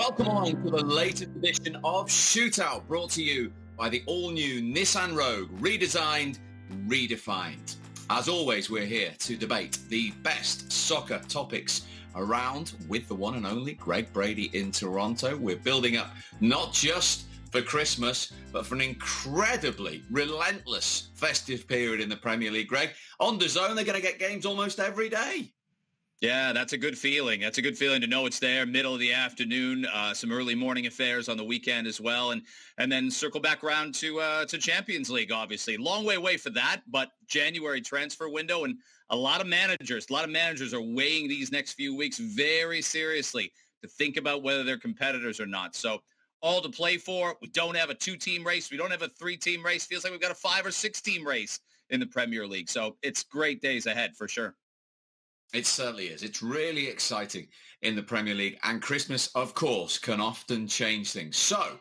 Welcome along to the latest edition of Shootout, brought to you by the all-new Nissan Rogue, redesigned, redefined. As always, we're here to debate the best soccer topics around with the one and only Greg Brady in Toronto. We're building up not just for Christmas, but for an incredibly relentless festive period in the Premier League. Greg, on DAZN, they're going to get games almost every day. Yeah, that's a good feeling. That's a good feeling to know it's there, middle of the afternoon, some early morning affairs on the weekend as well, and then circle back around to Champions League, obviously. Long way away for that, but January transfer window, and a lot of managers are weighing these next few weeks very seriously to think about whether they're competitors or not. So all to play for. We don't have a 2-team race. We don't have a 3-team race. Feels like we've got a 5 or 6-team race in the Premier League. So it's great days ahead for sure. It certainly is. It's really exciting in the Premier League, and Christmas, of course, can often change things. So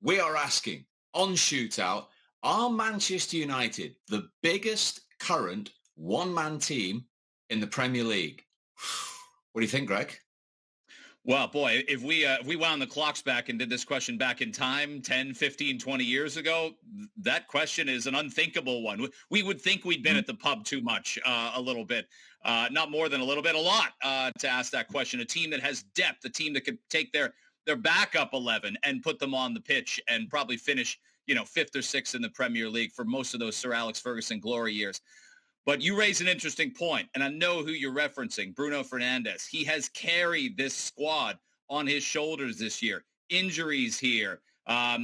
we are asking on Shootout, are Manchester United the biggest current one-man team in the Premier League? What do you think, Greg? Well, boy, if we wound the clocks back and did this question back in time, 10, 15, 20 years ago, that question is an unthinkable one. We would think we'd been at the pub too much, a little bit, not more than a little bit, a lot, to ask that question. A team that has depth, a team that could take their backup 11 and put them on the pitch and probably finish, 5th or 6th in the Premier League for most of those Sir Alex Ferguson glory years. But you raise an interesting point, and I know who you're referencing, Bruno Fernandes. He has carried this squad on his shoulders this year. Injuries here, a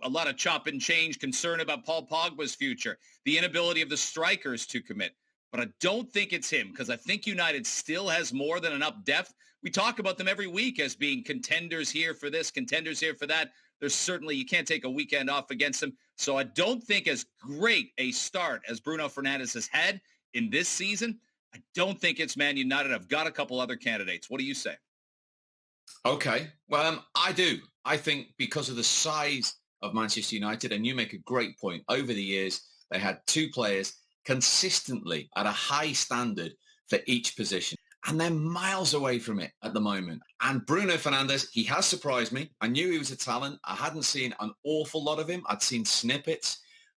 lot of chop and change, concern about Paul Pogba's future, the inability of the strikers to commit. But I don't think it's him, because I think United still has more than enough depth. We talk about them every week as being contenders here for this, contenders here for that. There's certainly, you can't take a weekend off against them. So I don't think as great a start as Bruno Fernandes has had in this season, I don't think it's Man United. I've got a couple other candidates. What do you say? Okay. Well, I do. I think because of the size of Manchester United, and you make a great point, over the years, they had 2 players consistently at a high standard for each position. And they're miles away from it at the moment. And Bruno Fernandes, he has surprised me. I knew he was a talent. I hadn't seen an awful lot of him. I'd seen snippets.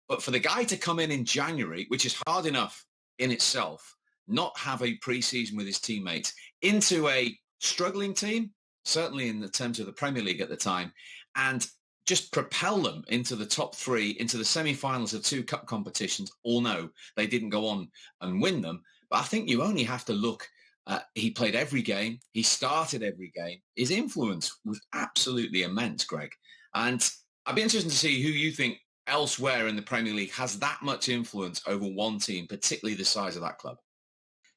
But for the guy to come in January, which is hard enough in itself, not have a preseason with his teammates, into a struggling team, certainly in the terms of the Premier League at the time, and just propel them into the top 3, into the semi-finals of 2 cup competitions. All know they didn't go on and win them. But I think you only have to look. He played every game. He started every game. His influence was absolutely immense, Greg. And I'd be interested to see who you think elsewhere in the Premier League has that much influence over one team, particularly the size of that club.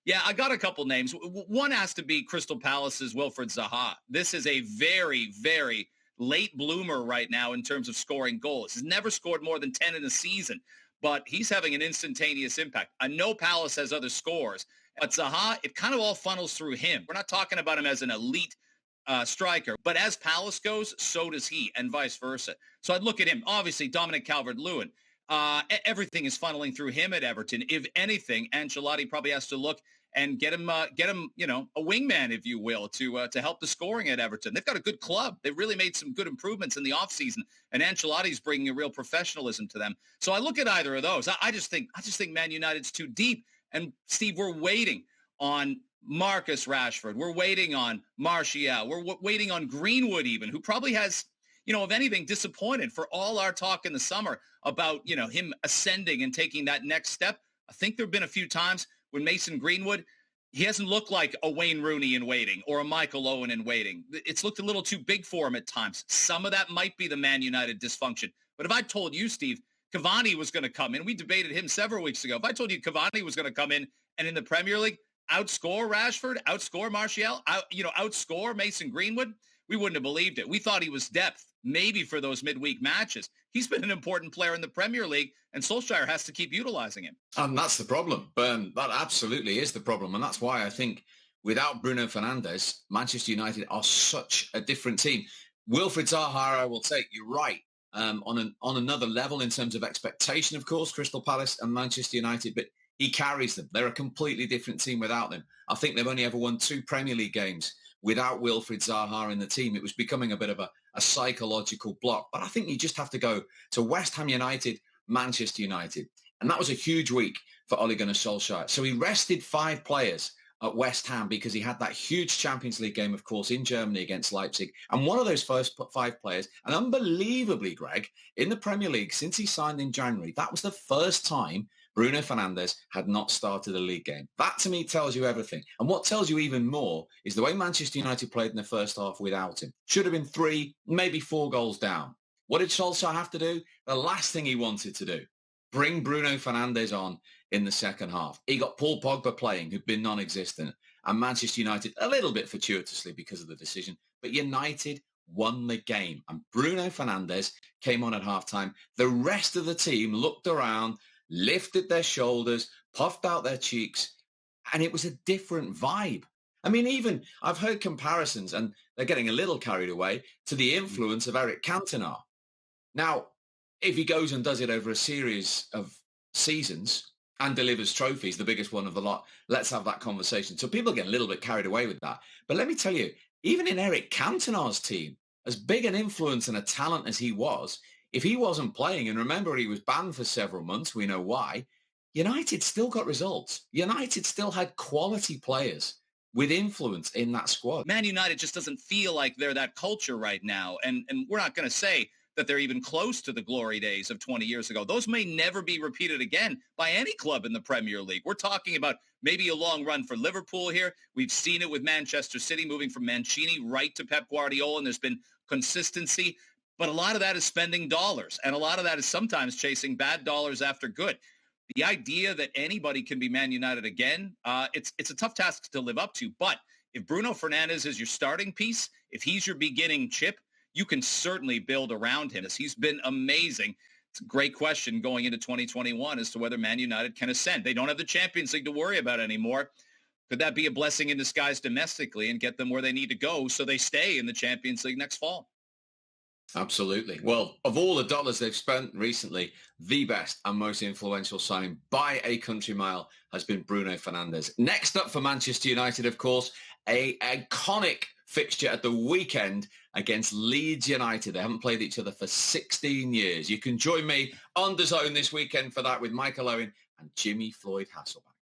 Yeah, I got a couple names. One has to be Crystal Palace's Wilfried Zaha. This is a very, very late bloomer right now in terms of scoring goals. He's never scored more than 10 in a season, but he's having an instantaneous impact. I know Palace has other scores, but Zaha, it kind of all funnels through him. We're not talking about him as an elite striker, but as Palace goes, so does he, and vice versa. So I'd look at him. Obviously, Dominic Calvert-Lewin. Everything is funneling through him at Everton. If anything, Ancelotti probably has to look and get him, a wingman, if you will, to help the scoring at Everton. They've got a good club. They really made some good improvements in the offseason, and Ancelotti's bringing a real professionalism to them. So I look at either of those. I just think Man United's too deep. And Steve, we're waiting on Marcus Rashford. We're waiting on Martial. We're waiting on Greenwood even, who probably has, if anything, disappointed for all our talk in the summer about, him ascending and taking that next step. I think there have been a few times when Mason Greenwood, he hasn't looked like a Wayne Rooney in waiting or a Michael Owen in waiting. It's looked a little too big for him at times. Some of that might be the Man United dysfunction. But if I told you, Steve, Cavani was going to come in, we debated him several weeks ago. If I told you Cavani was going to come in and in the Premier League outscore Rashford, outscore Martial, outscore Mason Greenwood, we wouldn't have believed it. We thought he was depth, maybe for those midweek matches. He's been an important player in the Premier League, and Solskjaer has to keep utilizing him. And that's the problem. That absolutely is the problem. And that's why I think without Bruno Fernandes, Manchester United are such a different team. Wilfried Zaha, I will say, you're right. On another level in terms of expectation, of course, Crystal Palace and Manchester United, but he carries them. They're a completely different team without them. I think they've only ever won 2 Premier League games without Wilfried Zaha in the team. It was becoming a bit of a psychological block. But I think you just have to go to West Ham United, Manchester United. And that was a huge week for Ole Gunnar Solskjaer. So he rested 5 players at West Ham because he had that huge Champions League game, of course, in Germany against Leipzig. And one of those first 5 players, and unbelievably, Greg, in the Premier League since he signed in January, that was the first time Bruno Fernandes had not started a league game. That, to me, tells you everything. And what tells you even more is the way Manchester United played in the first half without him. Should have been 3, maybe 4 goals down. What did Solskjaer have to do? The last thing he wanted to do, bring Bruno Fernandes on in the second half. He got Paul Pogba playing, who'd been non-existent, and Manchester United, a little bit fortuitously because of the decision, but United won the game. And Bruno Fernandes came on at halftime. The rest of the team looked around, lifted their shoulders, puffed out their cheeks, and it was a different vibe. I mean, even I've heard comparisons, and they're getting a little carried away, to the influence of Eric Cantona. Now, if he goes and does it over a series of seasons and delivers trophies, the biggest one of the lot, let's have that conversation. So people get a little bit carried away with that. But let me tell you, even in Eric Cantona's team, as big an influence and a talent as he was, if he wasn't playing, and remember he was banned for several months, we know why, United still got results. United still had quality players with influence in that squad. Man United just doesn't feel like they're that culture right now. And we're not going to say that they're even close to the glory days of 20 years ago. Those may never be repeated again by any club in the Premier League. We're talking about maybe a long run for Liverpool here. We've seen it with Manchester City moving from Mancini right to Pep Guardiola, and there's been consistency. But a lot of that is spending dollars, and a lot of that is sometimes chasing bad dollars after good. The idea that anybody can be Man United again, it's a tough task to live up to. But if Bruno Fernandes is your starting piece, if he's your beginning chip, you can certainly build around him. He's been amazing. It's a great question going into 2021 as to whether Man United can ascend. They don't have the Champions League to worry about anymore. Could that be a blessing in disguise domestically and get them where they need to go so they stay in the Champions League next fall? Absolutely. Well, of all the dollars they've spent recently, the best and most influential signing by a country mile has been Bruno Fernandes. Next up for Manchester United, of course, a iconic fixture at the weekend against Leeds United. They haven't played each other for 16 years. You can join me on DAZN this weekend for that with Michael Owen and Jimmy Floyd Hasselback.